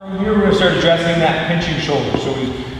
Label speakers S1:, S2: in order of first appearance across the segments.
S1: From here, we're going to start addressing that pinching shoulder. So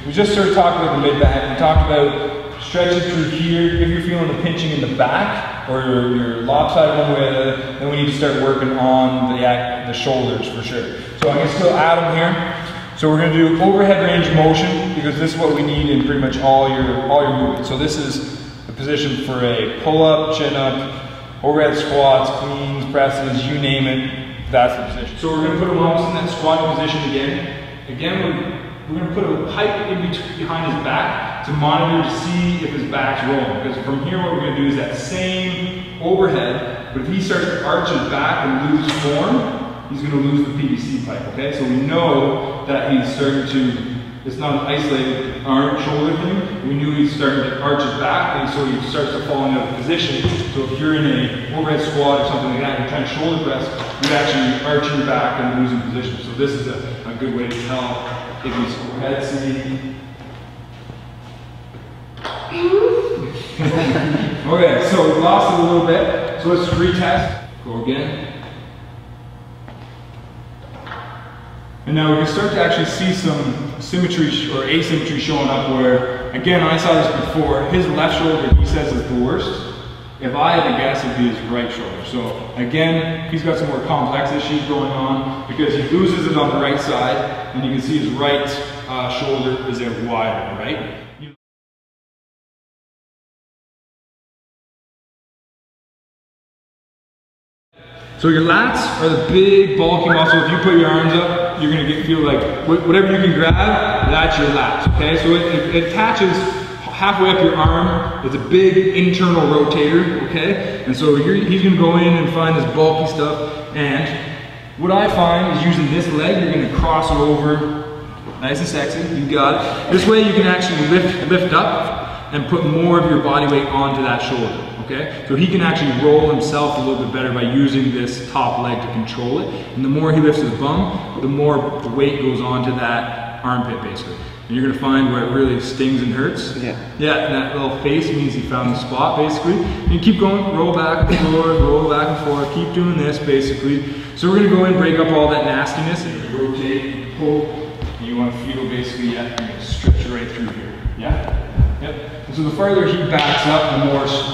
S1: we just started talking about the mid back. We talked about stretching through here. If you're feeling the pinching in the back or you're lopsided one way or the other, then we need to start working on the shoulders for sure. So I'm going to still add them here. So we're going to do overhead range of motion because this is what we need in pretty much all your movements. So this is the position for a pull-up, chin-up, overhead squats, cleans, presses, you name it. That's the position. So we're going to put him almost in that squatting position again. Again, we're going to put a pipe in behind his back to monitor to see if his back's rolling. Because from here, what we're going to do is that same overhead, but if he starts to arch his back and lose form, he's going to lose the PVC pipe, okay? So we know that he's starting to, it's not an isolated arm shoulder thing. We knew he's starting to arch his back, and so he starts to fall into a position. So if you're in a overhead squat or something like that, and you're trying to shoulder press, you're actually arching your back and losing position. So this is a good way to tell if he's overhead. See? Okay, so we lost it a little bit. So let's retest. Go again. And now we can start to actually see some symmetry or asymmetry showing up where, again, I saw this before, his left shoulder, he says, is the worst. If I had to guess, it'd be his right shoulder. So again, he's got some more complex issues going on because he loses it on the right side, and you can see his right shoulder is a wider, right? So your lats are the big bulky muscle. If you put your arms up, you're gonna feel like whatever you can grab, that's your lats, okay? So it attaches halfway up your arm. It's a big internal rotator, okay? And so he's gonna go in and find this bulky stuff. And what I find is using this leg, you're gonna cross it over, nice and sexy, you got it. This way you can actually lift up and put more of your body weight onto that shoulder. Okay, so he can actually roll himself a little bit better by using this top leg to control it. And the more he lifts his bum, the more the weight goes onto that armpit basically. And you're gonna find where it really stings and hurts. Yeah, that little face means he found the spot basically. And you keep going, roll back and forth, roll back and forth, keep doing this basically. So we're gonna go in, break up all that nastiness, and rotate and pull. And you wanna feel basically, you're gonna stretch right through here. Yeah? Yep. And so the farther he backs up,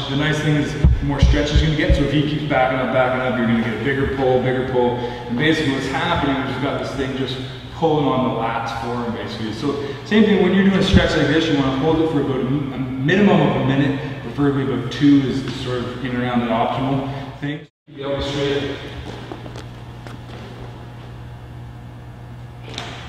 S1: the nice thing is the more stretch he's going to get. So if he keeps backing up, you're going to get a bigger pull. And basically what's happening is you've got this thing just pulling on the lats for him basically. So same thing when you're doing a stretch like this, you want to hold it for about a minimum of a minute, preferably about 2 is sort of in and around that optimal thing. Keep the elbow straight.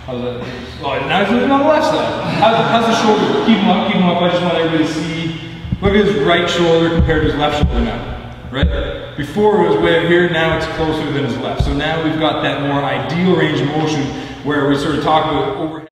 S1: How's that? Oh, now he's looking on the left side. How's the shoulder? Keep him up. I just want everybody to see. Look at his right shoulder compared to his left shoulder now. Right? Before it was way up here, now it's closer than his left. So now we've got that more ideal range of motion where we sort of talk about overhead.